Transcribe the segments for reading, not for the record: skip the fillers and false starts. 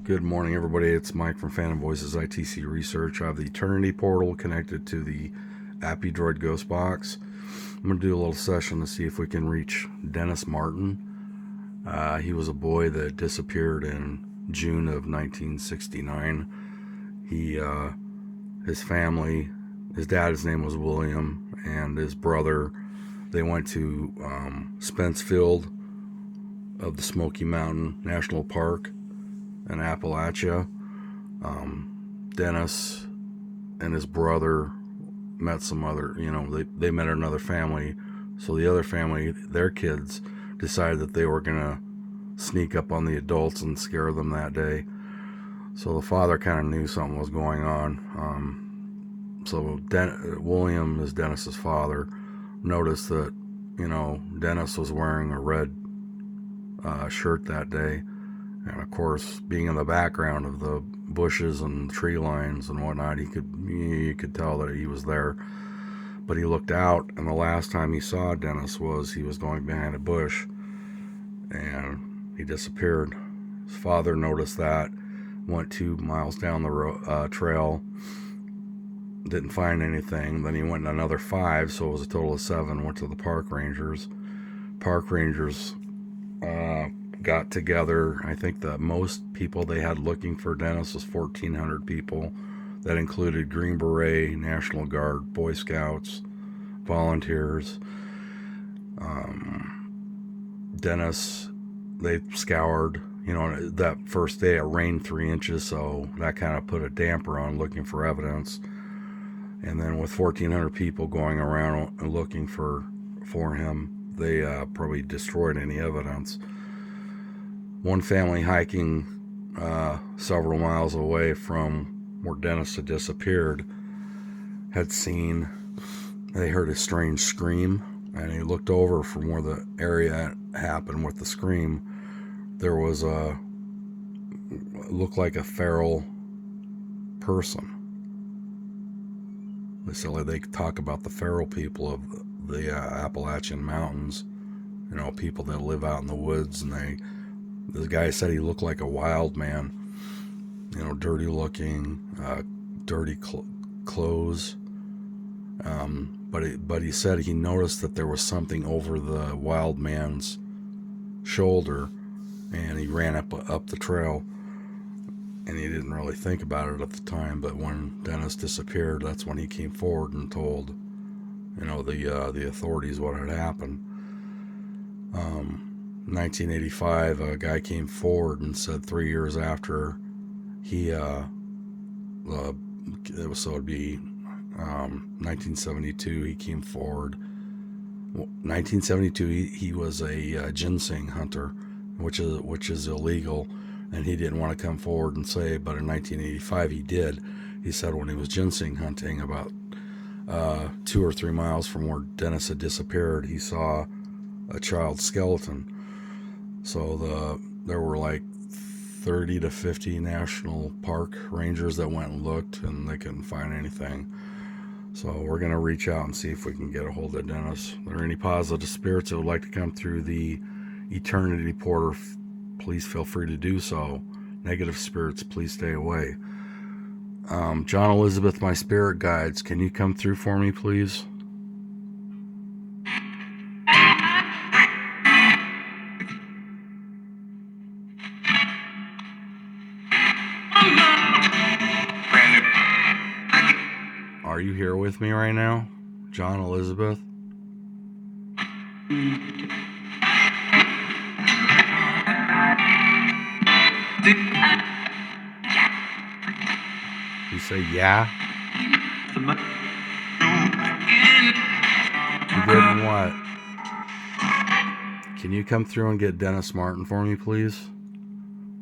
Good morning, everybody. It's Mike from Phantom Voices ITC Research. I have the Eternity Portal connected to the Appy Droid Ghost Box. I'm going to do a little session to see if we can reach Dennis Martin. He was a boy that disappeared in June of 1969. His family, his dad, his name was William, and his brother, they went to Spencefield of the Smoky Mountain National Park in Appalachia. Dennis and his brother met some other, they met another family. So the other family, their kids, decided that they were going to sneak up on the adults and scare them that day. So the father kind of knew something was going on. William is Dennis's father, noticed that, Dennis was wearing a red shirt that day. And of course, being in the background of the bushes and tree lines and whatnot, you could tell that he was there. But he looked out, and the last time he saw Dennis he was going behind a bush, and he disappeared. His father noticed that, went 2 miles down the trail, didn't find anything. Then he went another 5, so it was a total of 7. Went to the park rangers. Park rangers got together. I think the most people they had looking for Dennis was 1,400 people. That included Green Beret, National Guard, Boy Scouts, volunteers. Dennis, they scoured. That first day it rained 3 inches, so that kind of put a damper on looking for evidence. And then with 1,400 people going around and looking for him, they probably destroyed any evidence. One family hiking several miles away from where Dennis had disappeared they heard a strange scream, and he looked over from where the area happened with the scream. There was looked like a feral person. They talk about the feral people of the Appalachian Mountains, people that live out in the woods, and this guy said he looked like a wild man, dirty looking, dirty clothes. But he said he noticed that there was something over the wild man's shoulder, and he ran up the trail, and he didn't really think about it at the time. But when Dennis disappeared, that's when he came forward and told, the authorities what had happened. 1985, a guy came forward and said 3 years after it'd be 1972, he came forward. 1972, he was a ginseng hunter, which is illegal, and he didn't want to come forward and say. But in 1985, he did. He said when he was ginseng hunting about 2 or 3 miles from where Dennis had disappeared, he saw a child's skeleton. So there were like 30 to 50 national park rangers that went and looked, and they couldn't find anything. So we're going to reach out and see if we can get a hold of Dennis. If there are any positive spirits that would like to come through the Eternity Portal, please feel free to do so. Negative spirits, please stay away. John Elizabeth, my spirit guides, can you come through for me, please? Are you here with me right now, John Elizabeth? You say yeah? You didn't what? Can you come through and get Dennis Martin for me, please?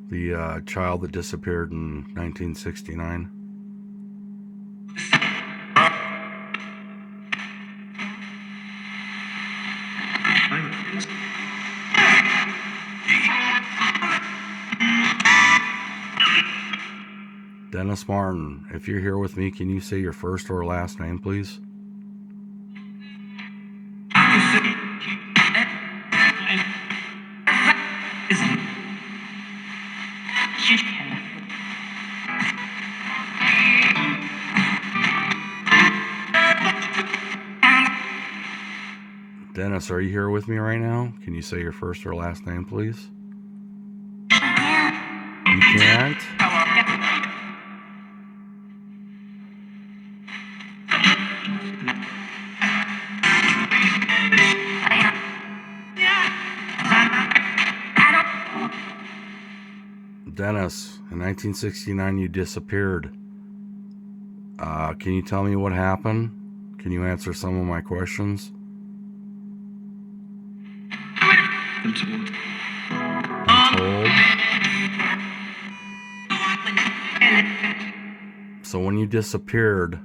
The child that disappeared in 1969. Dennis Martin, if you're here with me, can you say your first or last name, please? Dennis, are you here with me right now? Can you say your first or last name, please? You can't? Dennis, in 1969 you disappeared. Can you tell me what happened? Can you answer some of my questions? I'm told. So when you disappeared,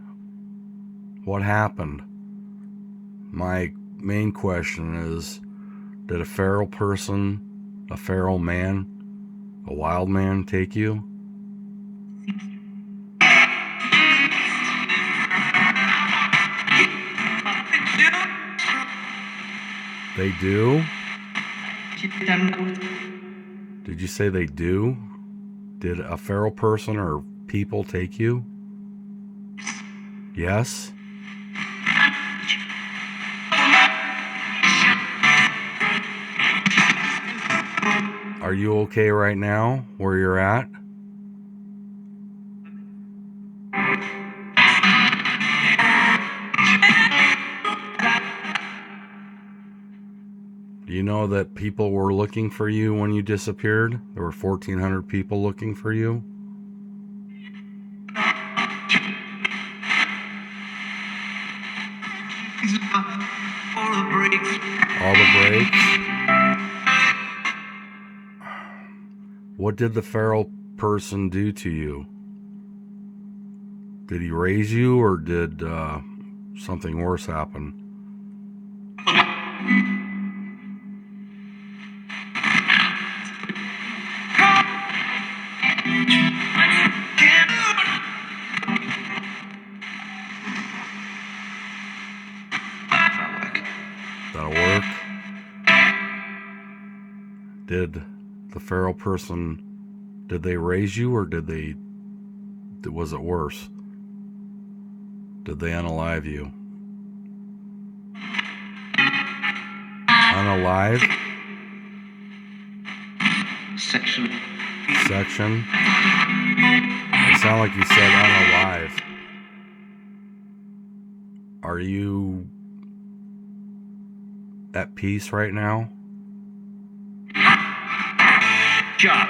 what happened? My main question is, did a feral person, a feral man, a wild man take you? They do? Did you say they do? Did a feral person or people take you? Yes? Are you okay right now, where you're at? Do you know that people were looking for you when you disappeared? There were 1,400 people looking for you? All the breaks? What did the feral person do to you? Did he raise you, or did something worse happen? That'll work. Did the feral person, did they raise you, or was it worse? Did they unalive you? Unalive? Section. It sounded like you said unalive. Are you at peace right now? Job.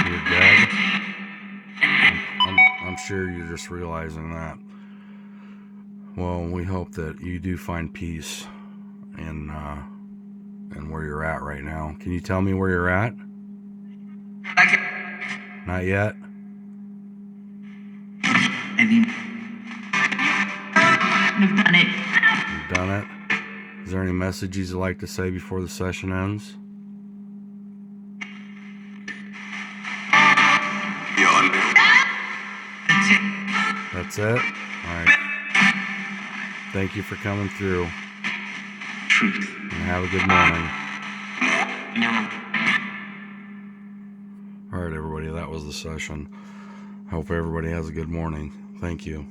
You're dead? I'm sure you're just realizing that. Well, we hope that you do find peace in where you're at right now. Can you tell me where you're at? Not yet? You've done it. You've done it? Is there any messages you'd like to say before the session ends? That's it? Alright. Thank you for coming through. Truth. And have a good morning. Alright, everybody, that was the session. Hope everybody has a good morning. Thank you.